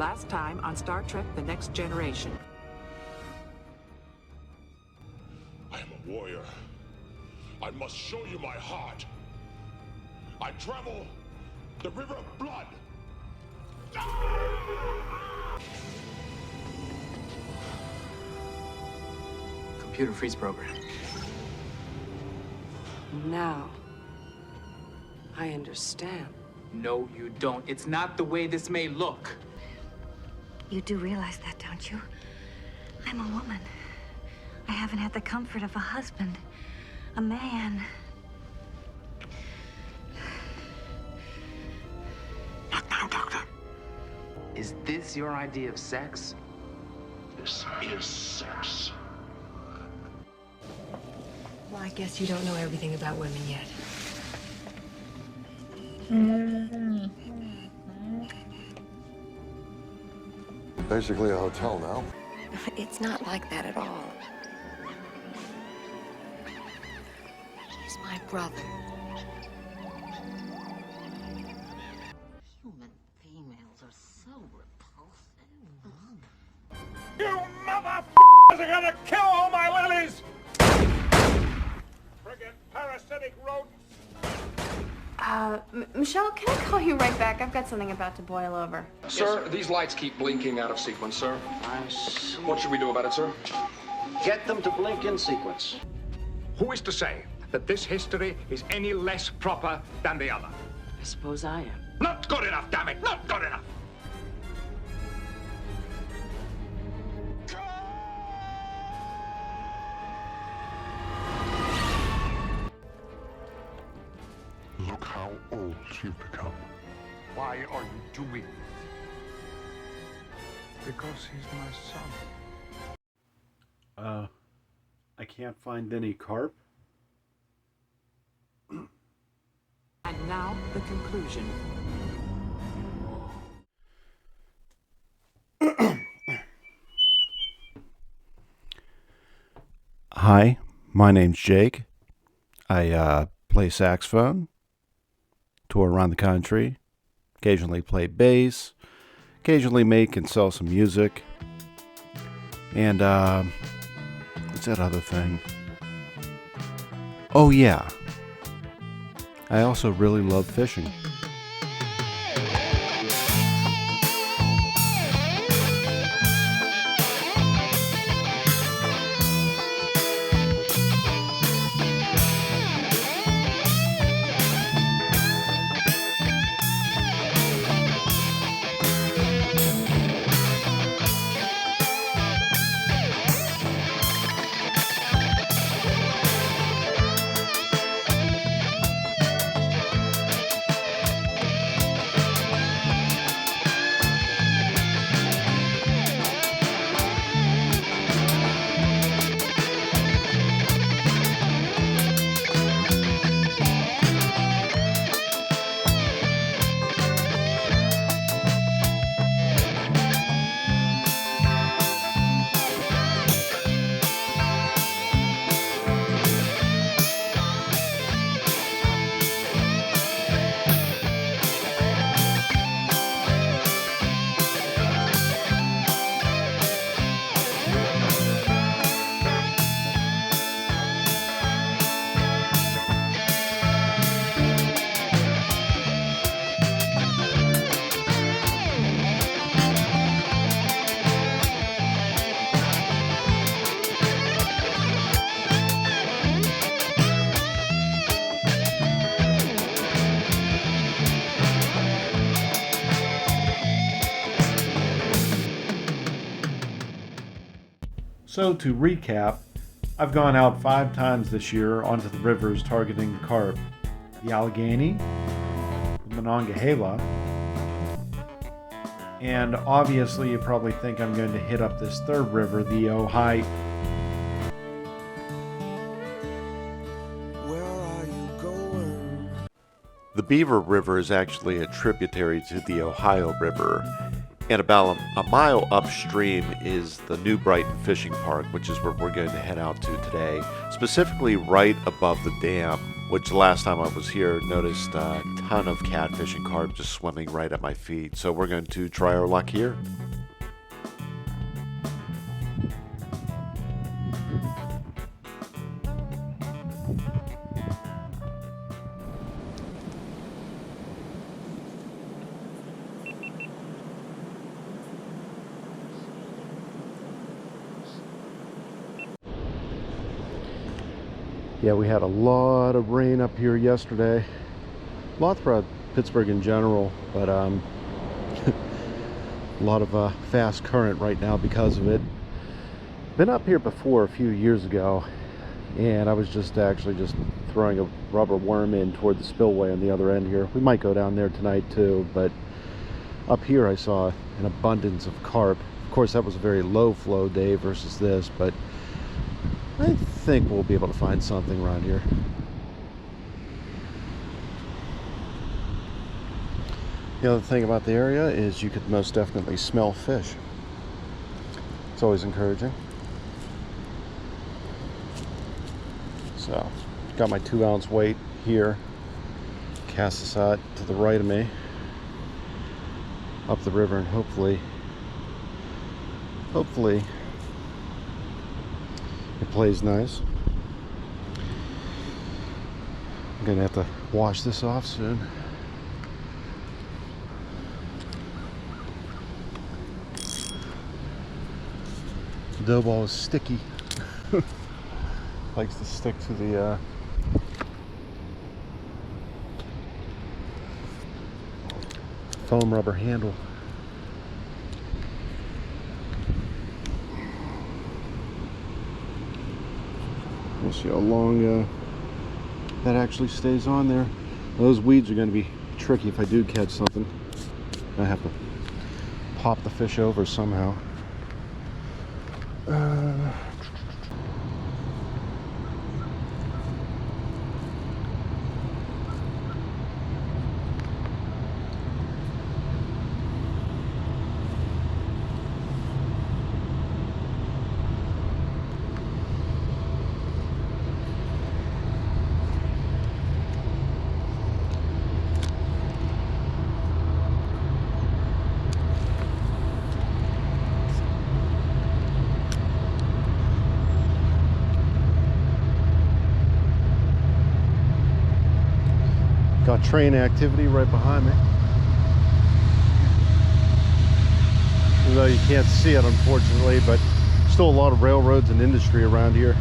Last time on Star Trek The Next Generation. I am a warrior. I must show you my heart. I travel the river of blood. Computer freeze program. Now, I understand. No, you don't. It's not the way this may look. You do realize that, don't you? I'm a woman. I haven't had the comfort of a husband, a man. Not now, Doctor. Is this your idea of sex? This is sex. Well, I guess you don't know everything about women yet. Basically a hotel now. It's not like that at all. He's my brother. Human females are so repulsive. You motherfuckers are gonna kill all my lilies! Friggin' parasitic rodents! Michelle, can I call you right back? I've got something about to boil over. Sir, these lights keep blinking out of sequence, sir. What should we do about it, sir? Get them to blink in sequence. Who is to say that this history is any less proper than the other? I suppose I am. Not good enough, damn it! Not good enough! Look how old you've become. Why are you doing this? Because he's my son. I can't find any carp. And now, the conclusion. Hi, my name's Jake. I play saxophone, tour around the country, occasionally play bass, occasionally make and sell some music, and what's that other thing? Oh yeah, I also really love fishing. So to recap, I've gone out 5 times this year onto the rivers targeting the carp. The Allegheny, the Monongahela, and obviously you probably think I'm going to hit up this third river, the Ohio. Where are you going? The Beaver River is actually a tributary to the Ohio River, and about a mile upstream is the New Brighton Fishing Park, which is where we're going to head out to today, specifically right above the dam which the last time I was here noticed a ton of catfish and carp just swimming right at my feet. So we're going to try our luck here. Yeah, we had a lot of rain up here yesterday. A lot throughout Pittsburgh in general, but a lot of fast current right now because of it. Been up here before a few years ago, and I was just throwing a rubber worm in toward the spillway on the other end here. We might go down there tonight too, but up here I saw an abundance of carp. Of course, that was a very low flow day versus this, but I think we'll be able to find something around here. The other thing about the area is you could most definitely smell fish. It's always encouraging. So, got my 2-ounce weight here. Cast this out to the right of me, up the river, and hopefully it plays nice. I'm gonna have to wash this off soon. The dough ball is sticky. Likes to stick to the foam rubber handle. We'll see how long that actually stays on there. Those weeds are going to be tricky if I do catch something. I have to pop the fish over somehow. Got train activity right behind me. Even though you can't see it, unfortunately, but still a lot of railroads and industry around here.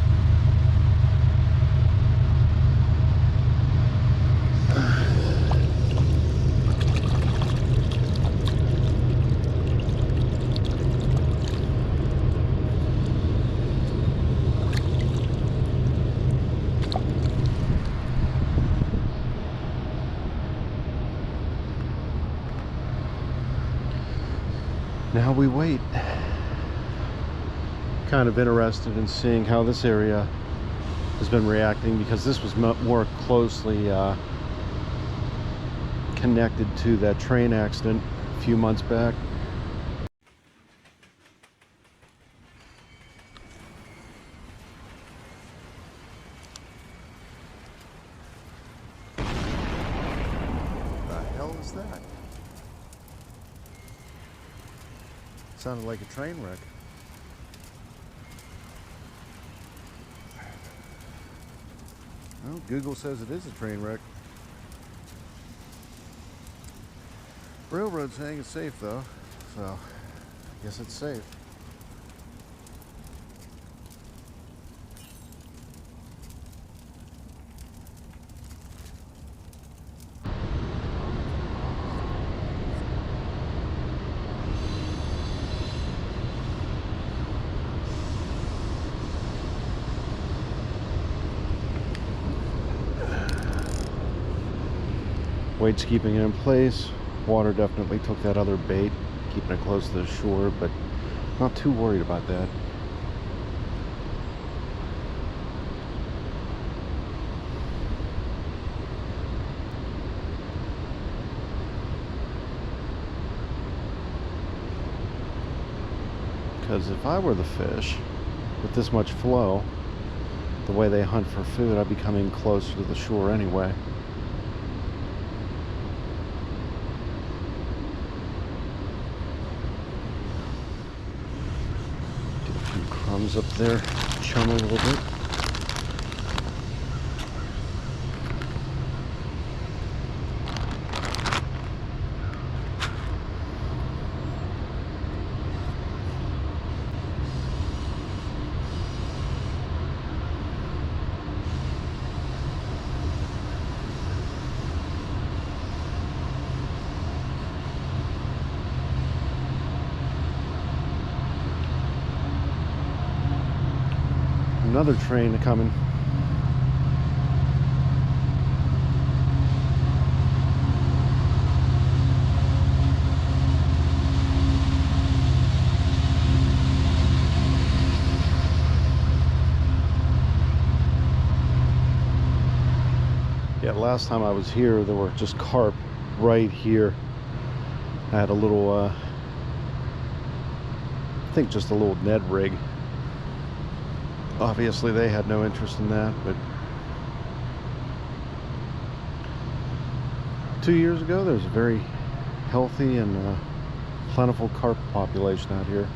Now we wait. Kind of interested in seeing how this area has been reacting, because this was more closely connected to that train accident a few months back. What the hell is that? Sounded like a train wreck. Well, Google says it is a train wreck. Railroad saying it's safe though, so I guess it's safe. Weight's keeping it in place. Water definitely took that other bait, keeping it close to the shore, but not too worried about that. Because if I were the fish with this much flow, the way they hunt for food, I'd be coming closer to the shore anyway. Get a few crumbs up there, chum a little bit. Another train coming. Yeah, last time I was here, there were just carp right here. I had a little, I think just a little Ned rig. Obviously they had no interest in that, but 2 years ago there was a very healthy and plentiful carp population out here.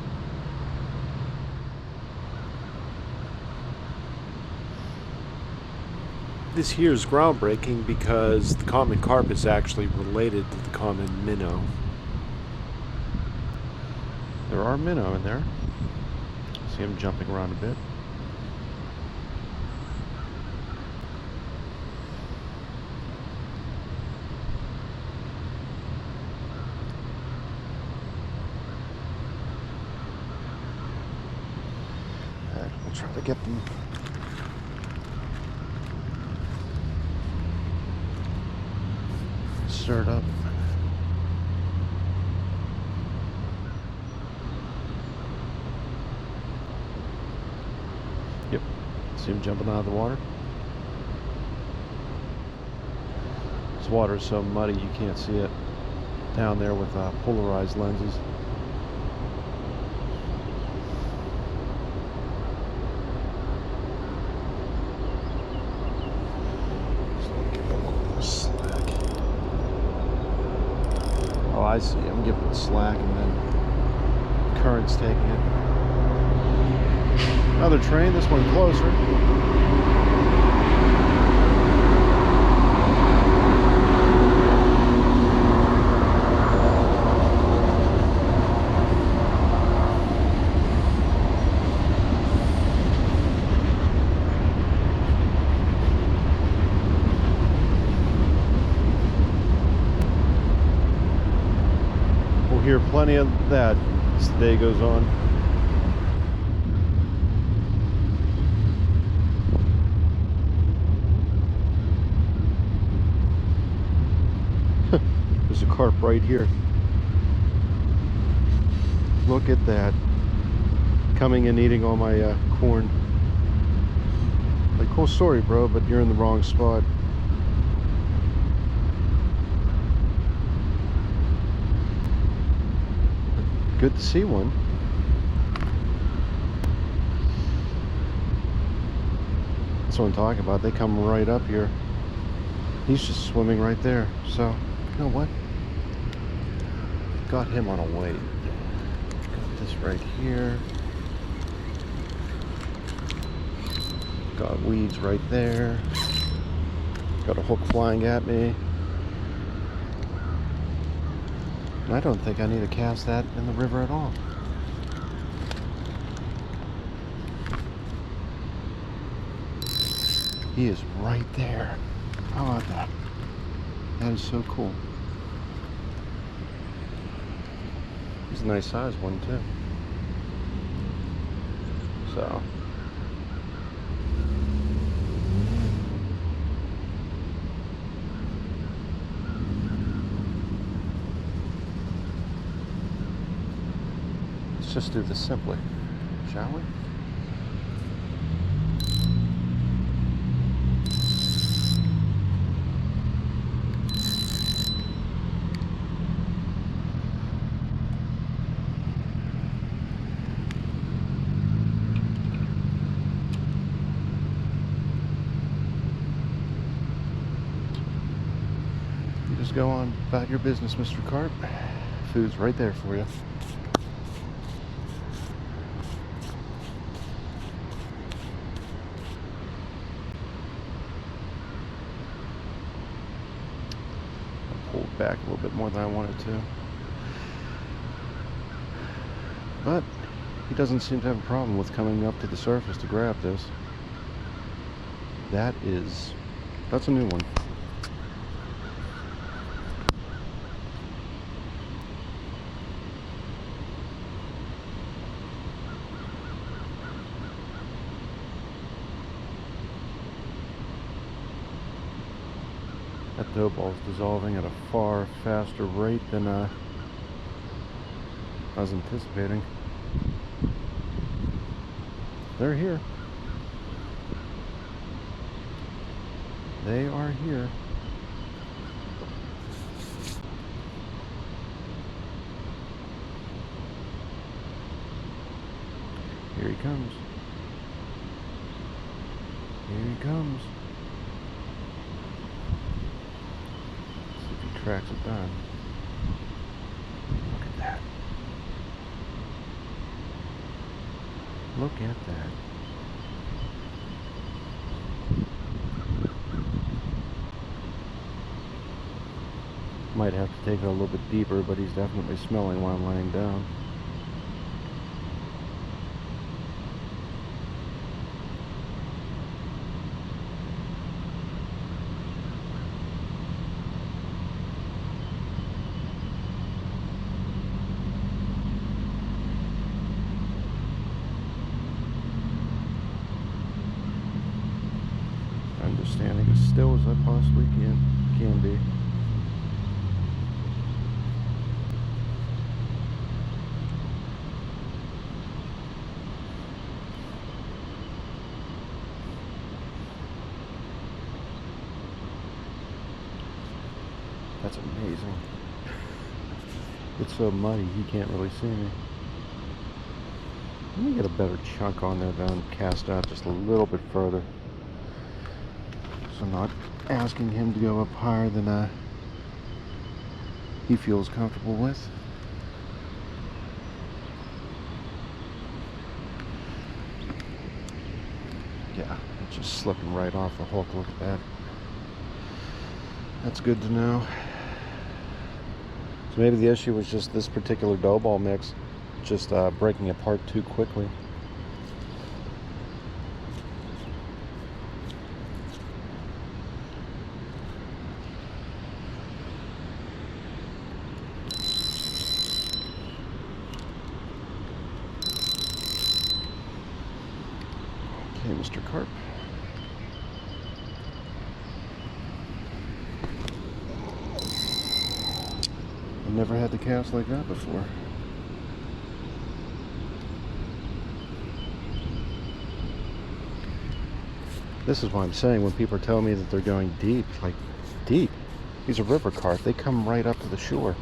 This here is groundbreaking because the common carp is actually related to the common minnow. There are minnow in there. See them jumping around a bit. We'll try to get them stirred up. Yep, see him jumping out of the water. This water is so muddy you can't see it down there with polarized lenses. I see. I'm giving it slack and then current's taking it. Another train, this one closer. Hear plenty of that as the day goes on. There's a carp right here. Look at that. Coming and eating all my corn. Like, cool story, bro, but you're in the wrong spot. Good to see one. That's what I'm talking about. They come right up here. He's just swimming right there. So, you know what? Got him on a weight. Got this right here. Got weeds right there. Got a hook flying at me. I don't think I need to cast that in the river at all. He is right there. How about that? That is so cool. He's a nice sized one too. So. Let's just do this simply, shall we? Just go on about your business, Mr. Carp. Food's right there for you. I pulled back a little bit more than I wanted to. But he doesn't seem to have a problem with coming up to the surface to grab this. That's a new one. That dough ball is dissolving at a far faster rate than I was anticipating. They're here. They are here. Here he comes. Here he comes. Let's see if he tracks it down. Look at that. Look at that. Might have to take it a little bit deeper, but he's definitely smelling while I'm laying down. I'm just standing as still as I possibly can be. That's amazing. It's so muddy, he can't really see me. Let me get a better chunk on there then, cast out just a little bit further. So I'm not asking him to go up higher than he feels comfortable with. Yeah, it's just slipping right off the hook, look at that. That's good to know. So maybe the issue was just this particular dough ball mix just breaking apart too quickly. Okay, Mr. Carp. Never had the cast like that before. This is what I'm saying when people are telling me that they're going deep. Like, deep? These are river carp. They come right up to the shore.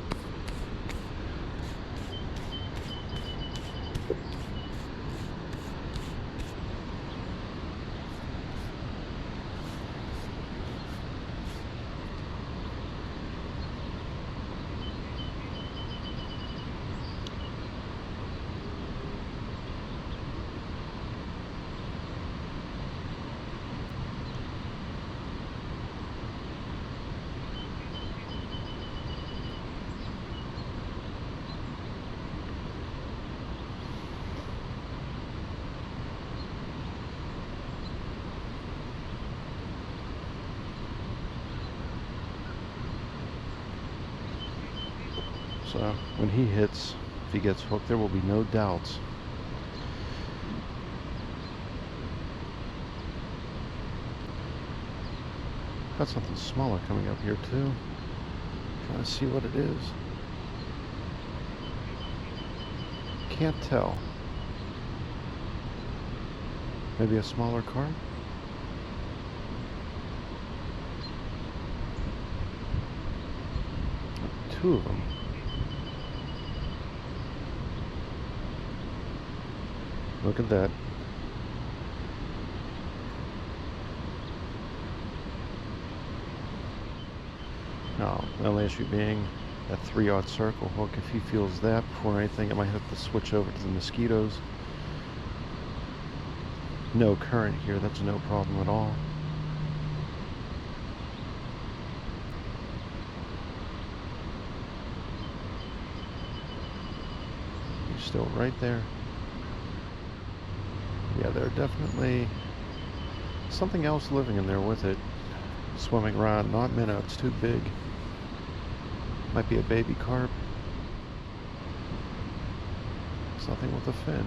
So when he hits, if he gets hooked, there will be no doubts. Got something smaller coming up here too. Trying to see what it is. Can't tell. Maybe a smaller carp? Two of them. Look at that. Oh, My only issue being that 3/0 circle hook. If he feels that before anything, I might have to switch over to the mosquitoes. No current here, that's no problem at all. He's still right there. Yeah, there are definitely something else living in there with it. Swimming around, not minnow, it's too big. Might be a baby carp. Something with a fin.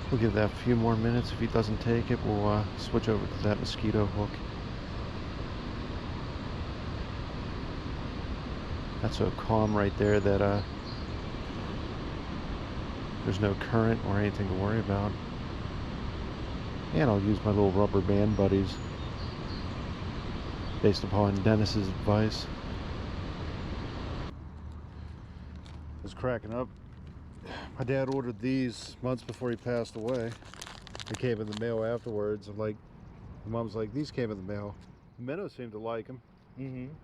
We'll give that a few more minutes. If he doesn't take it, we'll switch over to that mosquito hook. That's so calm right there that there's no current or anything to worry about. And I'll use my little rubber band buddies based upon Dennis's advice. It's cracking up. My dad ordered these months before he passed away. They came in the mail afterwards. I'm like, my mom's like, these came in the mail. The minnows seem to like them.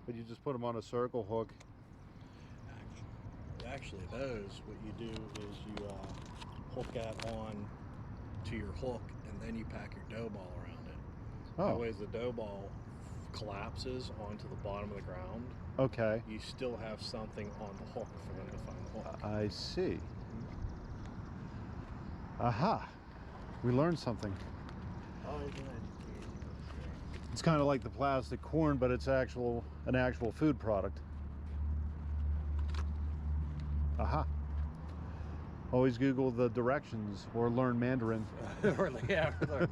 But you just put them on a circle hook. Actually, those, what you do is you hook that on to your hook, and then you pack your dough ball around it. That way, as the dough ball collapses onto the bottom of the ground, okay, you still have something on the hook for them to find the hook. I see. Aha! We learned something. Oh, good. It's kind of like the plastic corn, but it's an actual food product. Aha. Always Google the directions or learn Mandarin. Yeah, learn Mandarin.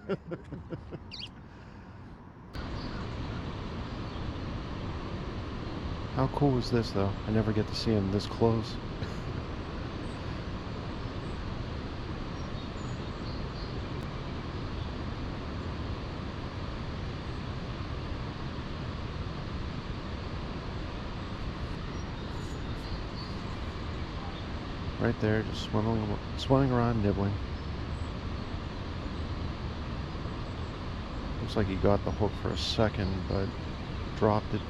How cool is this, though? I never get to see him this close. Right there, just swimming around, nibbling. Looks like he got the hook for a second, but dropped it.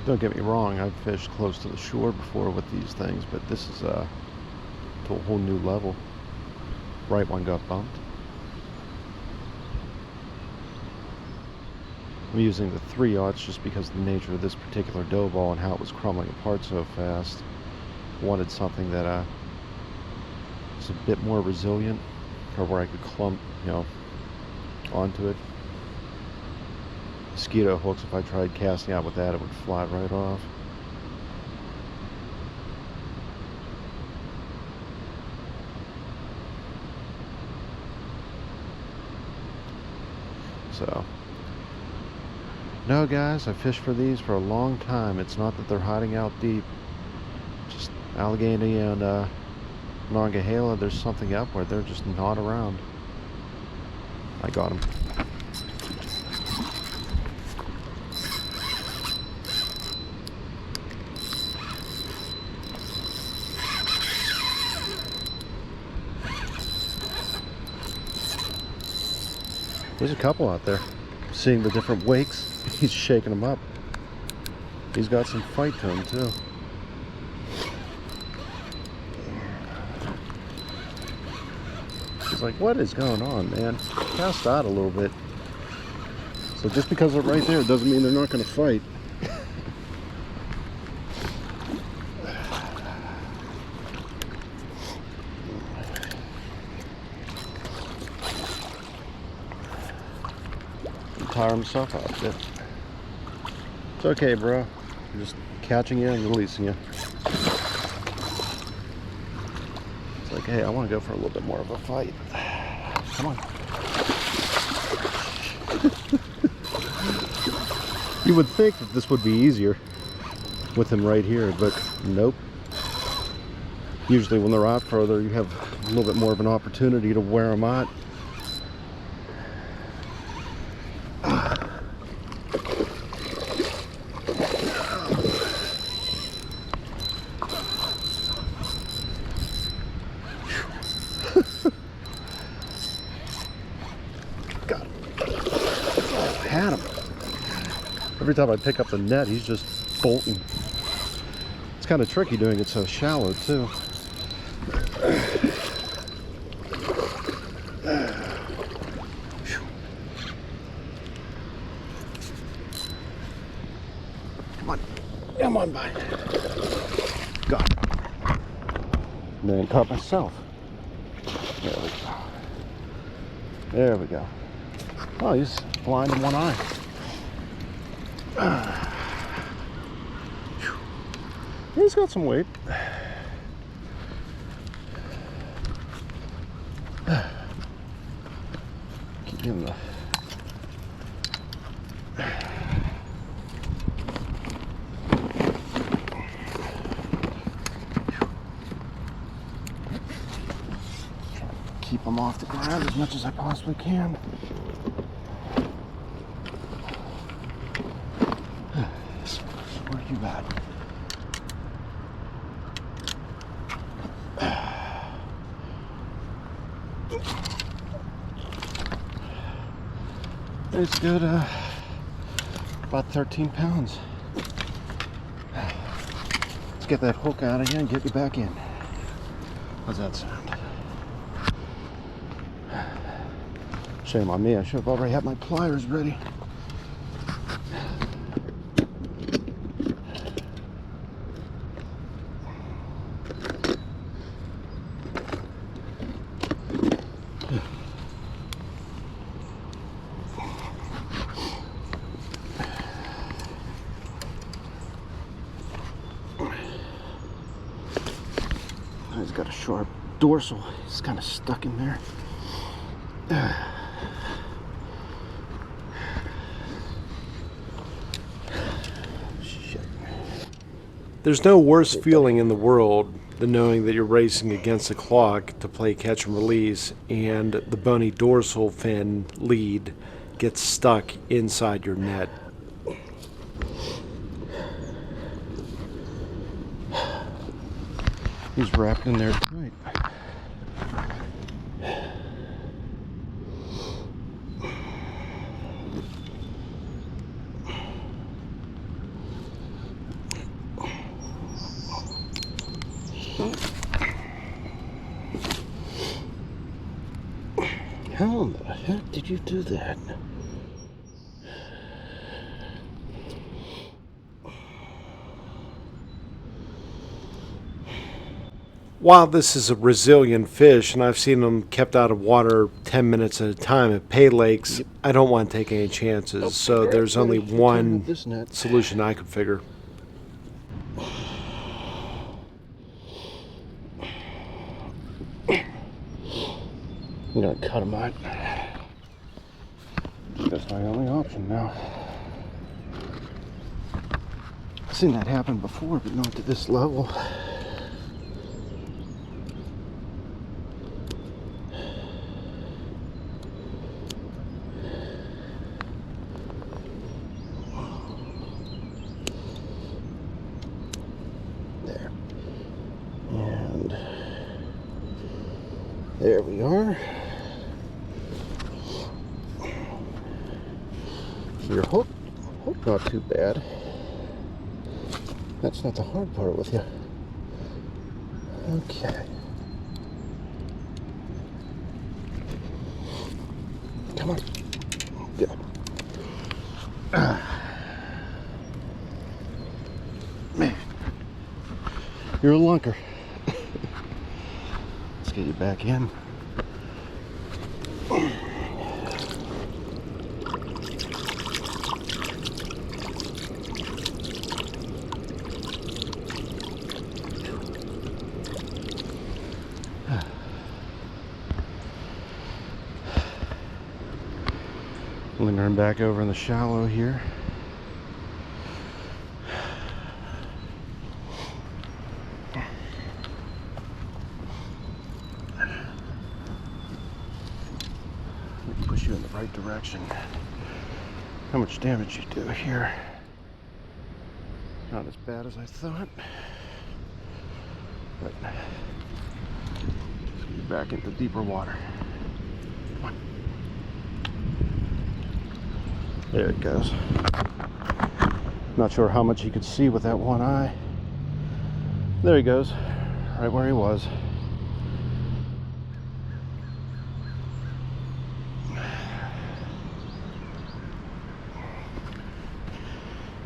Don't get me wrong, I've fished close to the shore before with these things, but this is to a whole new level. Right one got bumped. I'm using the 3/0 just because of the nature of this particular dough ball and how it was crumbling apart so fast. Wanted something that was a bit more resilient, or where I could clump, onto it. Mosquito hooks, if I tried casting out with that, it would fly right off. So, no guys, I've fished for these for a long time. It's not that they're hiding out deep. Just Allegheny and Monongahela, there's something up where they're just not around. I got them. There's a couple out there. Seeing the different wakes, he's shaking them up. He's got some fight to him too. He's like, what is going on, man? Cast out a little bit. So just because they're right there doesn't mean they're not going to fight. Tire himself out a bit. It's okay, bro. I'm just catching you and releasing you. It's like, hey, I want to go for a little bit more of a fight. Come on. You would think that this would be easier with him right here, but nope. Usually when they're out further, you have a little bit more of an opportunity to wear them out. every time I pick up the net, he's just bolting. It's kind of tricky doing it so shallow, too. Come on, bud. Got it. And then caught myself. There we go. There we go. Oh, he's blind in one eye. He's got some weight. Keep him the. Keep them off the ground as much as I possibly can. Where are you at? It's good, about 13 pounds. Let's get that hook out of here and get you back in. How's that sound? Shame on me, I should have already had my pliers ready. He's got a sharp dorsal, he's kind of stuck in there. There's no worse feeling in the world than knowing that you're racing against the clock to play catch and release and the bony dorsal fin lead gets stuck inside your net. He's wrapped in there tight. How in the heck did you do that? While this is a resilient fish, and I've seen them kept out of water 10 minutes at a time at pay lakes, I don't want to take any chances, so there's only one solution I could figure. You gotta cut them out. That's my only option now. I've seen that happen before, but not to this level. There. And there we are. Your hook not too bad. That's not the hard part with you. Okay. Come on. Good. Man, you're a lunker. Let's get you back in. Lingering back over in the shallow here. Push you in the right direction. How much damage you do here? Not as bad as I thought. But let's get back into deeper water. Come on. There it goes. Not sure how much you could see with that one eye. There he goes, right where he was.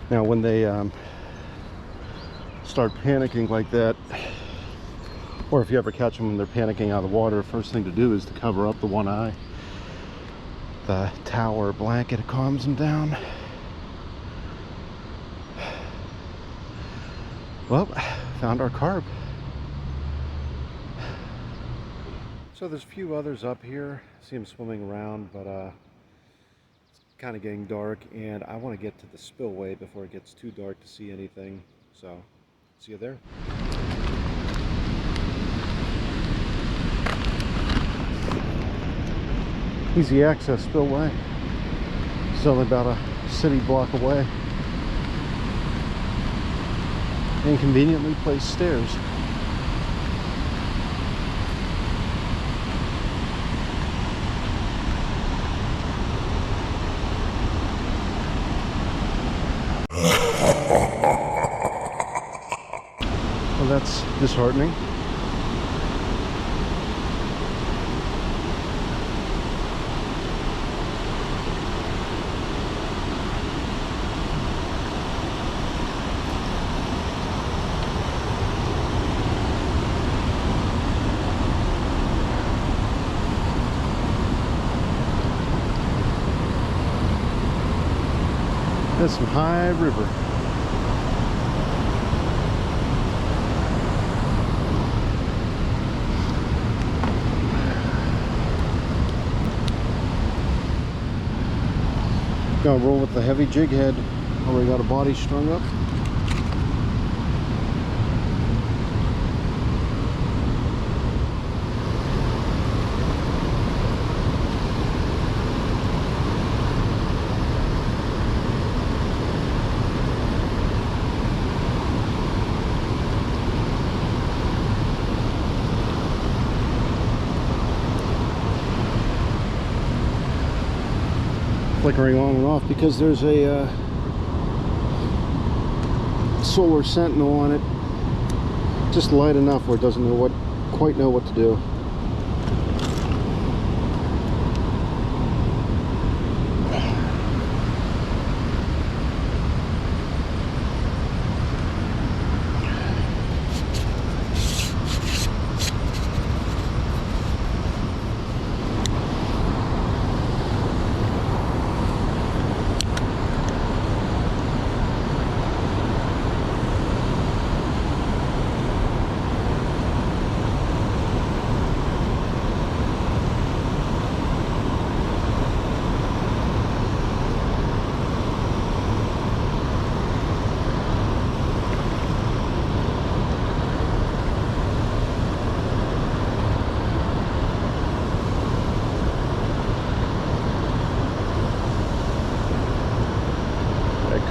Now when they start panicking like that, or if you ever catch them when they're panicking out of the water, first thing to do is to cover up the one eye. The towel or blanket calms them down. Well, found our carp. So there's a few others up here. See them swimming around, but it's kind of getting dark, and I want to get to the spillway before it gets too dark to see anything. So, see you there. Easy access spillway. It's only about a city block away. And conveniently placed stairs. Well, that's disheartening. That's some high river. Gonna roll with the heavy jig head. Already got a body strung up. Flickering on and off because there's a solar sentinel on it, just light enough where it doesn't quite know what to do.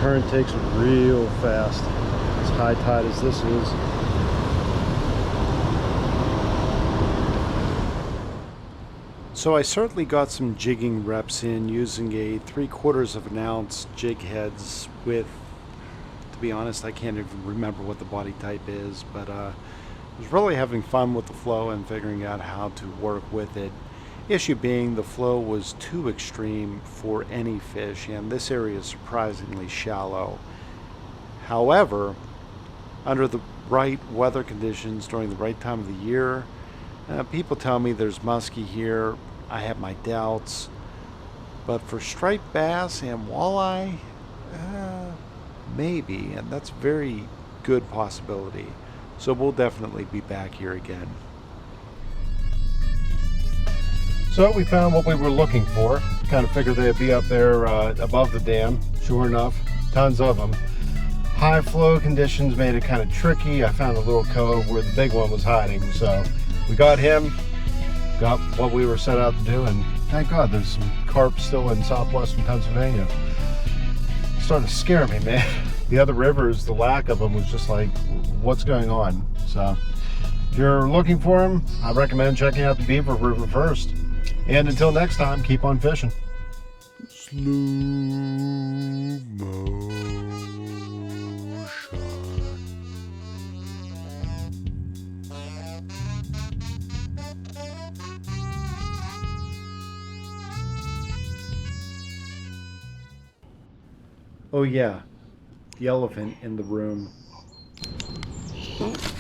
Current takes it real fast, as high tide as this is. So I certainly got some jigging reps in using a 3/4 of an ounce jig heads with, to be honest, I can't even remember what the body type is, but I was really having fun with the flow and figuring out how to work with it. Issue being the flow was too extreme for any fish, and this area is surprisingly shallow. However, under the right weather conditions during the right time of the year, people tell me there's muskie here. I have my doubts, but for striped bass and walleye, maybe, and that's a very good possibility. So we'll definitely be back here again. So we found what we were looking for. Kind of figured they'd be up there above the dam. Sure enough, tons of them. High flow conditions made it kind of tricky. I found a little cove where the big one was hiding. So we got him, got what we were set out to do, and thank God there's some carp still in southwestern Pennsylvania. It's starting to scare me, man. The other rivers, the lack of them was just like, what's going on? So if you're looking for them, I recommend checking out the Beaver River first. And until next time, keep on fishing. Slow mo. Oh yeah, the elephant in the room. Hmm?